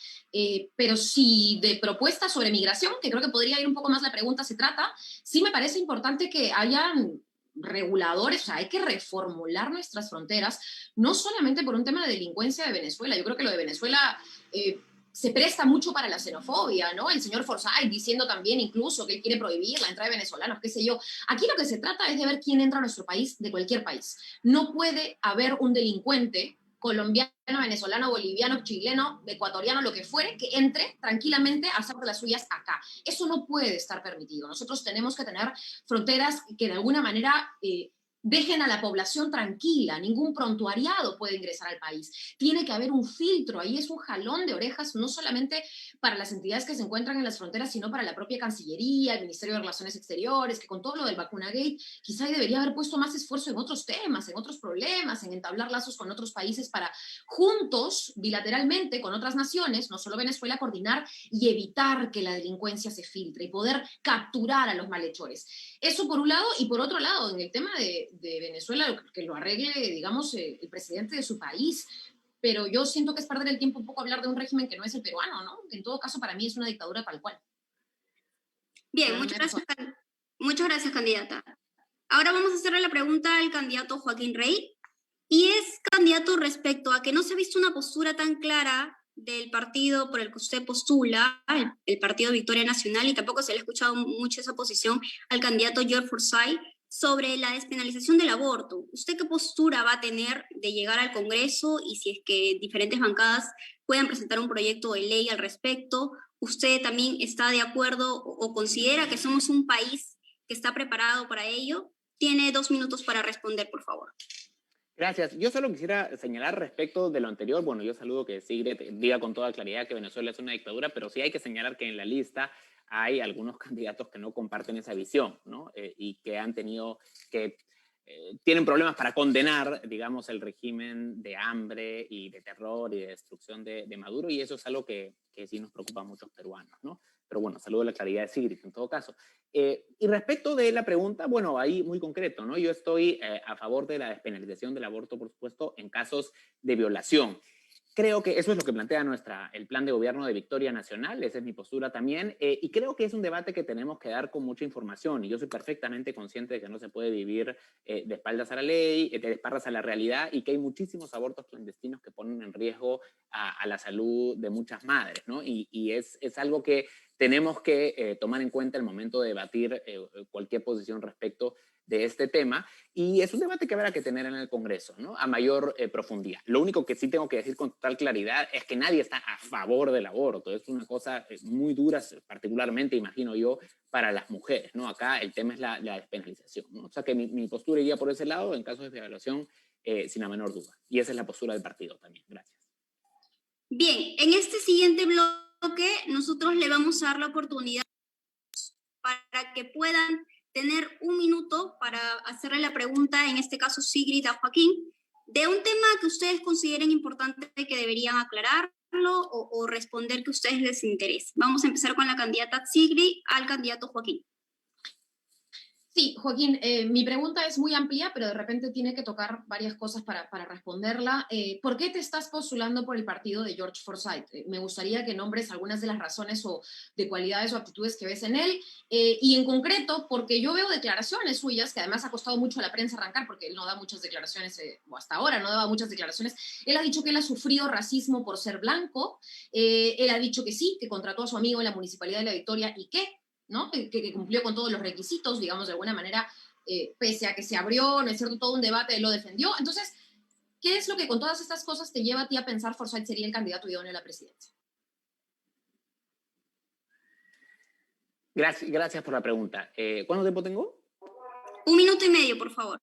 pero si de propuestas sobre migración, que creo que podría ir un poco más la pregunta, se trata, sí me parece importante que hayan reguladores, o sea, hay que reformular nuestras fronteras, no solamente por un tema de delincuencia de Venezuela, yo creo que lo de Venezuela se presta mucho para la xenofobia, ¿no? El señor Forsyth diciendo también incluso que él quiere prohibir la entrada de venezolanos, qué sé yo. Aquí lo que se trata es de ver quién entra a nuestro país de cualquier país. No puede haber un delincuente colombiano, venezolano, boliviano, chileno, ecuatoriano, lo que fuere, que entre tranquilamente a hacer de las suyas acá. Eso no puede estar permitido. Nosotros tenemos que tener fronteras que de alguna manera dejen a la población tranquila, ningún prontuariado puede ingresar al país. Tiene que haber un filtro, ahí es un jalón de orejas, no solamente para las entidades que se encuentran en las fronteras, sino para la propia Cancillería, el Ministerio de Relaciones Exteriores, que con todo lo del Vacunagate, quizá debería haber puesto más esfuerzo en otros temas, en otros problemas, en entablar lazos con otros países para juntos, bilateralmente, con otras naciones, no solo Venezuela, coordinar y evitar que la delincuencia se filtre y poder capturar a los malhechores. Eso por un lado, y por otro lado, en el tema de Venezuela, que lo arregle, digamos, el presidente de su país. Pero yo siento que es perder el tiempo un poco hablar de un régimen que no es el peruano, ¿no? Que en todo caso para mí es una dictadura tal cual. Bien, muchas gracias, candidata. Ahora vamos a hacerle la pregunta al candidato Joaquín Rey. Y es candidato respecto a que no se ha visto una postura tan clara del partido por el que usted postula, el Partido Victoria Nacional, y tampoco se le ha escuchado mucho esa posición al candidato George Forsyth sobre la despenalización del aborto. ¿Usted qué postura va a tener de llegar al Congreso y si es que diferentes bancadas puedan presentar un proyecto de ley al respecto? ¿Usted también está de acuerdo o considera que somos un país que está preparado para ello? Tiene 2 minutos para responder, por favor. Gracias. Yo solo quisiera señalar respecto de lo anterior, bueno, yo saludo que Sigrid diga con toda claridad que Venezuela es una dictadura, pero sí hay que señalar que en la lista hay algunos candidatos que no comparten esa visión, ¿no? Y que han tenido que tienen problemas para condenar, digamos, el régimen de hambre y de terror y de destrucción de Maduro, y eso es algo que sí nos preocupa a muchos peruanos, ¿no? Pero bueno, saludo la claridad de Sigrid en todo caso. Y respecto de la pregunta, bueno, ahí muy concreto, ¿no? Yo estoy a favor de la despenalización del aborto, por supuesto, en casos de violación. Creo que eso es lo que plantea el plan de gobierno de Victoria Nacional, esa es mi postura también, y creo que es un debate que tenemos que dar con mucha información, y yo soy perfectamente consciente de que no se puede vivir de espaldas a la ley, de espaldas a la realidad, y que hay muchísimos abortos clandestinos que ponen en riesgo a la salud de muchas madres, ¿no? Y es algo que tenemos que tomar en cuenta al momento de debatir cualquier posición respecto de este tema, y es un debate que habrá que tener en el Congreso, ¿no? A mayor profundidad. Lo único que sí tengo que decir con total claridad es que nadie está a favor del aborto. Es una cosa muy dura, particularmente, imagino yo, para las mujeres, ¿no? Acá el tema es la despenalización, ¿no? O sea que mi postura iría por ese lado en casos de violación, sin la menor duda. Y esa es la postura del partido también. Gracias. Bien, en este siguiente bloque nosotros le vamos a dar la oportunidad para que puedan tener 1 minuto para hacerle la pregunta, en este caso Sigrid a Joaquín, de un tema que ustedes consideren importante que deberían aclararlo o responder que a ustedes les interese. Vamos a empezar con la candidata Sigrid al candidato Joaquín. Sí, Joaquín, mi pregunta es muy amplia, pero de repente tiene que tocar varias cosas para responderla. ¿Por qué te estás postulando por el partido de George Forsyth? Me gustaría que nombres algunas de las razones o de cualidades o aptitudes que ves en él, y en concreto, porque yo veo declaraciones suyas, que además ha costado mucho a la prensa arrancar, porque él no da muchas declaraciones, o hasta ahora no daba muchas declaraciones. Él ha dicho que él ha sufrido racismo por ser blanco, él ha dicho que sí, que contrató a su amigo en la Municipalidad de La Victoria y que ¿no? Que cumplió con todos los requisitos, digamos, de alguna manera, pese a que se abrió, ¿no es cierto?, todo un debate, él lo defendió. Entonces, ¿qué es lo que con todas estas cosas te lleva a ti a pensar Forsyth sería el candidato idóneo a la presidencia? Gracias por la pregunta. ¿Cuánto tiempo tengo? 1 minuto y medio, por favor.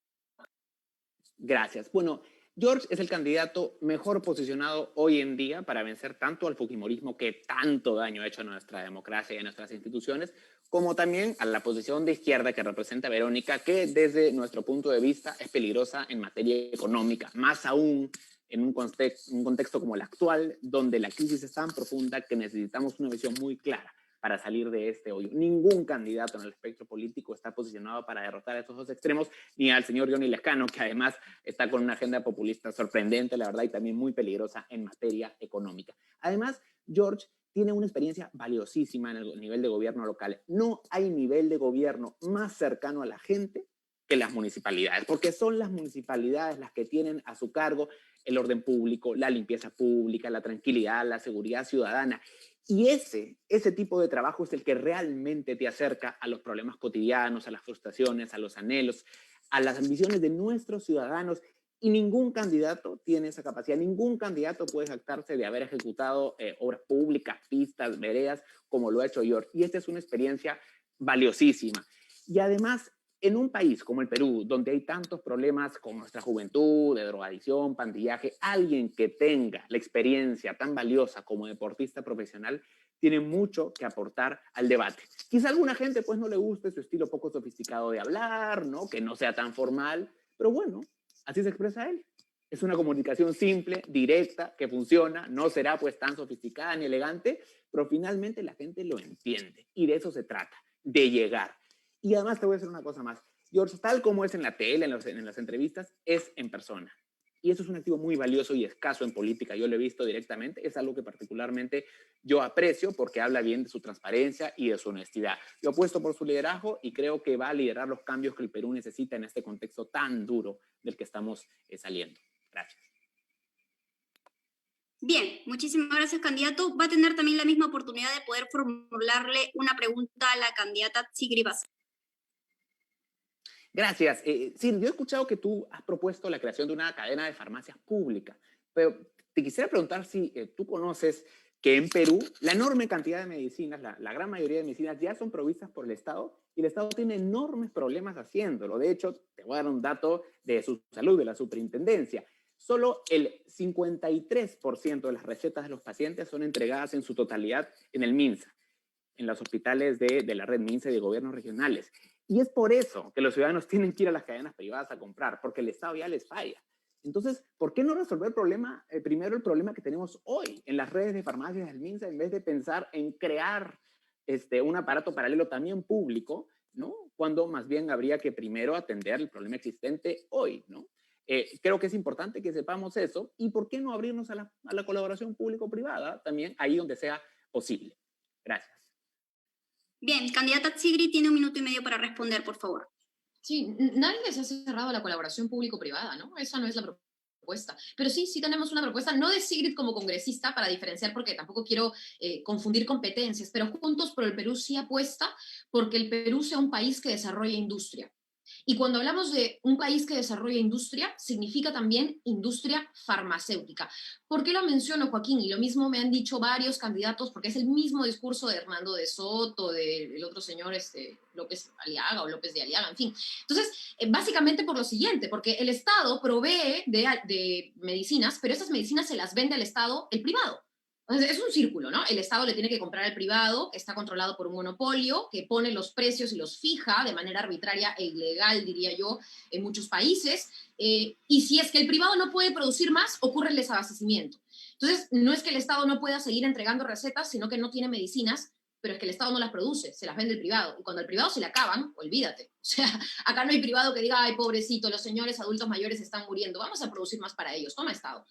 Gracias. Bueno, George es el candidato mejor posicionado hoy en día para vencer tanto al fujimorismo que tanto daño ha hecho a nuestra democracia y a nuestras instituciones, como también a la posición de izquierda que representa Verónica, que desde nuestro punto de vista es peligrosa en materia económica, más aún en un contexto como el actual, donde la crisis es tan profunda que necesitamos una visión muy clara para salir de este hoyo. Ningún candidato en el espectro político está posicionado para derrotar a estos dos extremos, ni al señor Johnny Lescano, que además está con una agenda populista sorprendente, la verdad, y también muy peligrosa en materia económica. Además, George tiene una experiencia valiosísima en el nivel de gobierno local. No hay nivel de gobierno más cercano a la gente que las municipalidades, porque son las municipalidades las que tienen a su cargo el orden público, la limpieza pública, la tranquilidad, la seguridad ciudadana. Y ese tipo de trabajo es el que realmente te acerca a los problemas cotidianos, a las frustraciones, a los anhelos, a las ambiciones de nuestros ciudadanos. Y ningún candidato tiene esa capacidad. Ningún candidato puede jactarse de haber ejecutado obras públicas, pistas, veredas, como lo ha hecho George. Y esta es una experiencia valiosísima. Y además, en un país como el Perú, donde hay tantos problemas con nuestra juventud, de drogadicción, pandillaje, alguien que tenga la experiencia tan valiosa como deportista profesional tiene mucho que aportar al debate. Quizá a alguna gente pues no le guste su estilo poco sofisticado de hablar, ¿no? Que no sea tan formal, pero bueno, así se expresa él. Es una comunicación simple, directa, que funciona, no será pues tan sofisticada ni elegante, pero finalmente la gente lo entiende y de eso se trata, de llegar. Y además te voy a decir una cosa más. George, tal como es en la tele, en las entrevistas, es en persona. Y eso es un activo muy valioso y escaso en política. Yo lo he visto directamente. Es algo que particularmente yo aprecio porque habla bien de su transparencia y de su honestidad. Yo apuesto por su liderazgo y creo que va a liderar los cambios que el Perú necesita en este contexto tan duro del que estamos saliendo. Gracias. Bien, muchísimas gracias, candidato. Va a tener también la misma oportunidad de poder formularle una pregunta a la candidata Sigrid Vaz. Gracias. Sí, yo he escuchado que tú has propuesto la creación de una cadena de farmacias públicas, pero te quisiera preguntar si tú conoces que en Perú la enorme cantidad de medicinas, la gran mayoría de medicinas ya son provistas por el Estado y el Estado tiene enormes problemas haciéndolo. De hecho, te voy a dar un dato de su salud, de la superintendencia. Solo el 53% de las recetas de los pacientes son entregadas en su totalidad en el MINSA, en los hospitales de la red MINSA y de gobiernos regionales. Y es por eso que los ciudadanos tienen que ir a las cadenas privadas a comprar, porque el Estado ya les falla. Entonces, ¿por qué no resolver primero el problema que tenemos hoy en las redes de farmacias del MINSA en vez de pensar en crear un aparato paralelo también público, ¿no? Cuando más bien habría que primero atender el problema existente hoy, ¿no? Creo que es importante que sepamos eso y ¿por qué no abrirnos a la colaboración público-privada también ahí donde sea posible? Gracias. Bien, candidata Sigrid tiene 1 minuto y medio para responder, por favor. Sí, nadie les ha cerrado la colaboración público-privada, ¿no? Esa no es la propuesta. Pero sí tenemos una propuesta, no de Sigrid como congresista, para diferenciar, porque tampoco quiero confundir competencias, pero Juntos por el Perú sí apuesta porque el Perú sea un país que desarrolle industria. Y cuando hablamos de un país que desarrolla industria, significa también industria farmacéutica. ¿Por qué lo menciono, Joaquín? Y lo mismo me han dicho varios candidatos, porque es el mismo discurso de Hernando de Soto, del otro señor López Aliaga o López de Aliaga, en fin. Entonces, básicamente por lo siguiente, porque el Estado provee de medicinas, pero esas medicinas se las vende al Estado el privado. Entonces, es un círculo, ¿no? El Estado le tiene que comprar al privado, que está controlado por un monopolio, que pone los precios y los fija de manera arbitraria e ilegal, diría yo, en muchos países. Y si es que el privado no puede producir más, ocurre el desabastecimiento. Entonces, no es que el Estado no pueda seguir entregando recetas, sino que no tiene medicinas pero es que el Estado no las produce, se las vende el privado. Y cuando al privado se le acaban, olvídate. O sea, acá no hay privado que diga, ay, pobrecito, los señores adultos mayores están muriendo, vamos a producir más para ellos, toma Estado.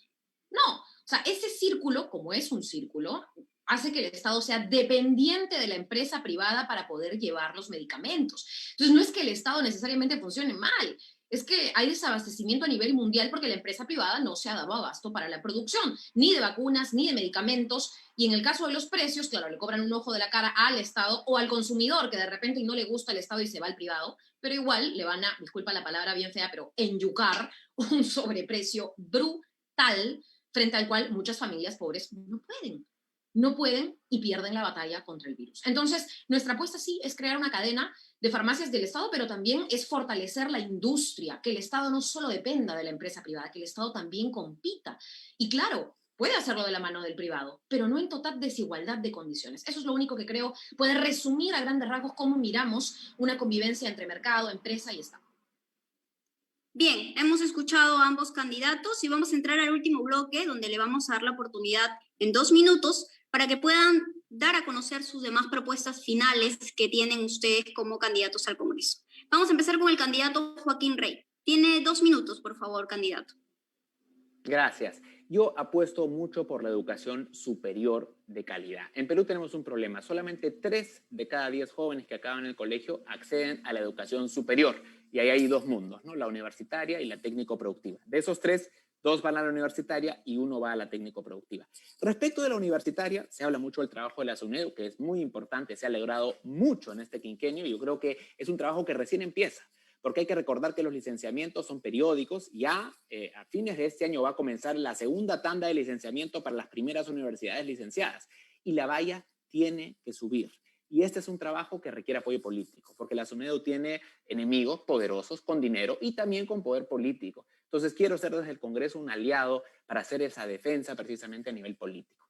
No, o sea, ese círculo, como es un círculo, hace que el Estado sea dependiente de la empresa privada para poder llevar los medicamentos. Entonces, no es que el Estado necesariamente funcione mal, es que hay desabastecimiento a nivel mundial porque la empresa privada no se ha dado abasto para la producción, ni de vacunas, ni de medicamentos, y en el caso de los precios, claro, le cobran un ojo de la cara al Estado o al consumidor, que de repente no le gusta el Estado y se va al privado, pero igual le van a, disculpa la palabra bien fea, pero enyucar un sobreprecio brutal frente al cual muchas familias pobres no pueden y pierden la batalla contra el virus. Entonces, nuestra apuesta sí es crear una cadena de farmacias del Estado, pero también es fortalecer la industria, que el Estado no solo dependa de la empresa privada, que el Estado también compita. Y claro, puede hacerlo de la mano del privado, pero no en total desigualdad de condiciones. Eso es lo único que creo puede resumir a grandes rasgos cómo miramos una convivencia entre mercado, empresa y Estado. Bien, hemos escuchado a ambos candidatos y vamos a entrar al último bloque donde le vamos a dar la oportunidad en 2 minutos para que puedan dar a conocer sus demás propuestas finales que tienen ustedes como candidatos al Congreso. Vamos a empezar con el candidato Joaquín Rey. Tiene 2 minutos, por favor, candidato. Gracias. Yo apuesto mucho por la educación superior de calidad. En Perú tenemos un problema. Solamente 3 de cada 10 jóvenes que acaban el colegio acceden a la educación superior. Y ahí hay 2 mundos, ¿no? La universitaria y la técnico-productiva. De esos 3, 2 van a la universitaria y 1 va a la técnico-productiva. Respecto de la universitaria, se habla mucho del trabajo de la SUNEDU, que es muy importante, se ha logrado mucho en este quinquenio y yo creo que es un trabajo que recién empieza. Porque hay que recordar que los licenciamientos son periódicos. Ya a fines de este año va a comenzar la segunda tanda de licenciamiento para las primeras universidades licenciadas. Y la valla tiene que subir. Y este es un trabajo que requiere apoyo político, porque la SUNEDU tiene enemigos poderosos con dinero y también con poder político. Entonces quiero ser desde el Congreso un aliado para hacer esa defensa precisamente a nivel político.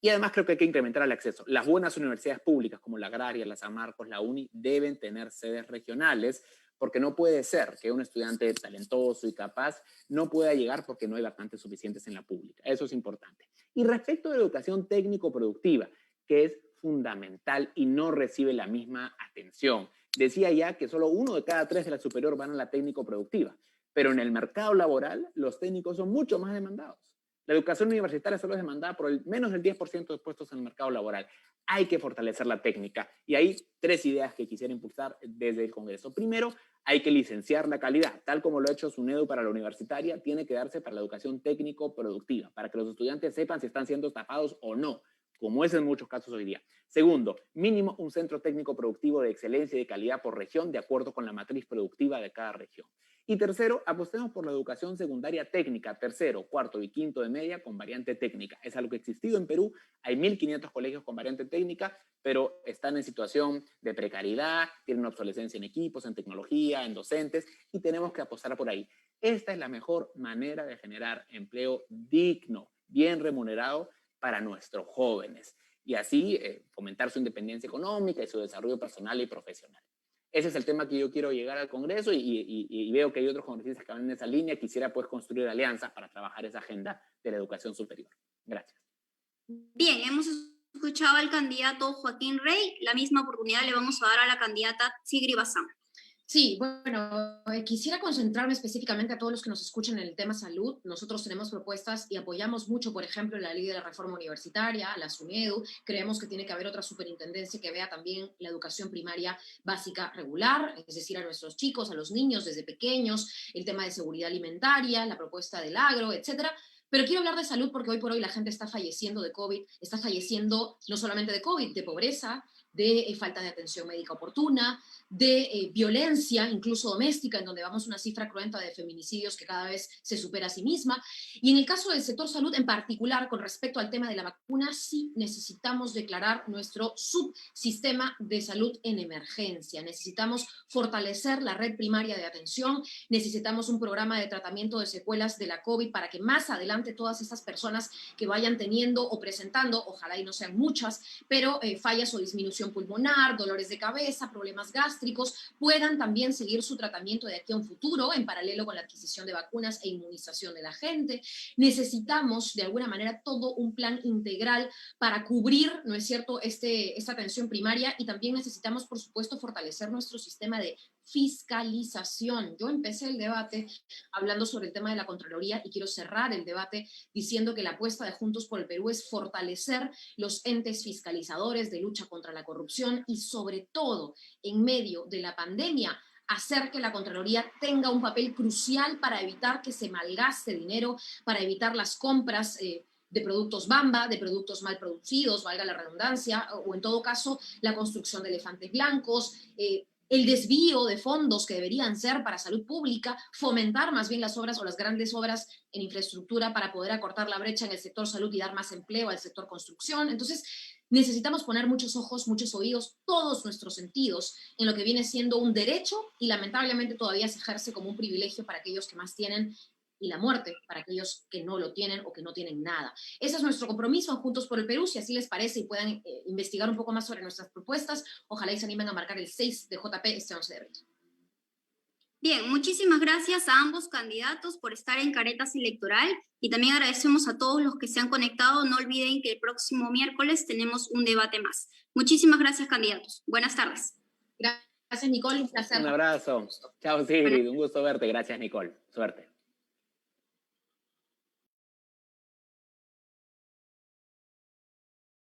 Y además creo que hay que incrementar el acceso. Las buenas universidades públicas como la Agraria, la San Marcos, la UNI, deben tener sedes regionales, porque no puede ser que un estudiante talentoso y capaz no pueda llegar porque no hay vacantes suficientes en la pública. Eso es importante. Y respecto de la educación técnico-productiva, que es fundamental y no recibe la misma atención. Decía ya que solo 1 de cada 3 de la superior van a la técnico-productiva, pero en el mercado laboral los técnicos son mucho más demandados. La educación universitaria solo es demandada por menos del 10% de puestos en el mercado laboral. Hay que fortalecer la técnica. Y hay 3 ideas que quisiera impulsar desde el Congreso. Primero, hay que licenciar la calidad. Tal como lo ha hecho SUNEDU para la universitaria, tiene que darse para la educación técnico-productiva, para que los estudiantes sepan si están siendo estafados o no, como es en muchos casos hoy día. Segundo, mínimo un centro técnico productivo de excelencia y de calidad por región, de acuerdo con la matriz productiva de cada región. Y tercero, apostemos por la educación secundaria técnica, tercero, cuarto y quinto de media con variante técnica. Es algo que ha existido en Perú. Hay 1.500 colegios con variante técnica, pero están en situación de precariedad, tienen obsolescencia en equipos, en tecnología, en docentes, y tenemos que apostar por ahí. Esta es la mejor manera de generar empleo digno, bien remunerado para nuestros jóvenes y así fomentar su independencia económica y su desarrollo personal y profesional. Ese es el tema que yo quiero llegar al Congreso y veo que hay otros congresistas que van en esa línea. Quisiera pues construir alianzas para trabajar esa agenda de la educación superior. Gracias. Bien, hemos escuchado al candidato Joaquín Rey. La misma oportunidad le vamos a dar a la candidata Sigrid Bazán. Sí, bueno, quisiera concentrarme específicamente a todos los que nos escuchan en el tema salud. Nosotros tenemos propuestas y apoyamos mucho, por ejemplo, la ley de la reforma universitaria, la SUNEDU. Creemos que tiene que haber otra superintendencia que vea también la educación primaria básica regular, es decir, a nuestros chicos, a los niños desde pequeños, el tema de seguridad alimentaria, la propuesta del agro, etcétera. Pero quiero hablar de salud porque hoy por hoy la gente está falleciendo de COVID, está falleciendo no solamente de COVID, de pobreza, de falta de atención médica oportuna, de violencia, incluso doméstica, en donde vamos a una cifra cruenta de feminicidios que cada vez se supera a sí misma. Y en el caso del sector salud en particular, con respecto al tema de la vacuna, sí necesitamos declarar nuestro subsistema de salud en emergencia. Necesitamos fortalecer la red primaria de atención, necesitamos un programa de tratamiento de secuelas de la COVID para que más adelante todas estas personas que vayan teniendo o presentando, ojalá y no sean muchas, pero fallas o disminución obstrucción pulmonar, dolores de cabeza, problemas gástricos, puedan también seguir su tratamiento de aquí a un futuro, en paralelo con la adquisición de vacunas e inmunización de la gente. Necesitamos, de alguna manera, todo un plan integral para cubrir, ¿no es cierto?, esta atención primaria, y también necesitamos, por supuesto, fortalecer nuestro sistema de fiscalización. Yo empecé el debate hablando sobre el tema de la Contraloría y quiero cerrar el debate diciendo que la apuesta de Juntos por el Perú es fortalecer los entes fiscalizadores de lucha contra la corrupción y, sobre todo, en medio de la pandemia, hacer que la Contraloría tenga un papel crucial para evitar que se malgaste dinero, para evitar las compras de productos Bamba, de productos mal producidos, valga la redundancia, o en todo caso la construcción de elefantes blancos, el desvío de fondos que deberían ser para salud pública, fomentar más bien las obras o las grandes obras en infraestructura para poder acortar la brecha en el sector salud y dar más empleo al sector construcción. Entonces, necesitamos poner muchos ojos, muchos oídos, todos nuestros sentidos en lo que viene siendo un derecho y lamentablemente todavía se ejerce como un privilegio para aquellos que más tienen y la muerte para aquellos que no lo tienen o que no tienen nada. Ese es nuestro compromiso en Juntos por el Perú. Si así les parece y puedan investigar un poco más sobre nuestras propuestas, ojalá y se animen a marcar el 6 de JP este 11 de abril. Bien, muchísimas gracias a ambos candidatos por estar en Caretas Electoral y también agradecemos a todos los que se han conectado. No olviden que el próximo miércoles tenemos un debate más. Muchísimas gracias, candidatos. Buenas tardes. Gracias, Nicole. Un placer. Un abrazo. Chao, Sigrid. Un gusto verte. Gracias, Nicole. Suerte.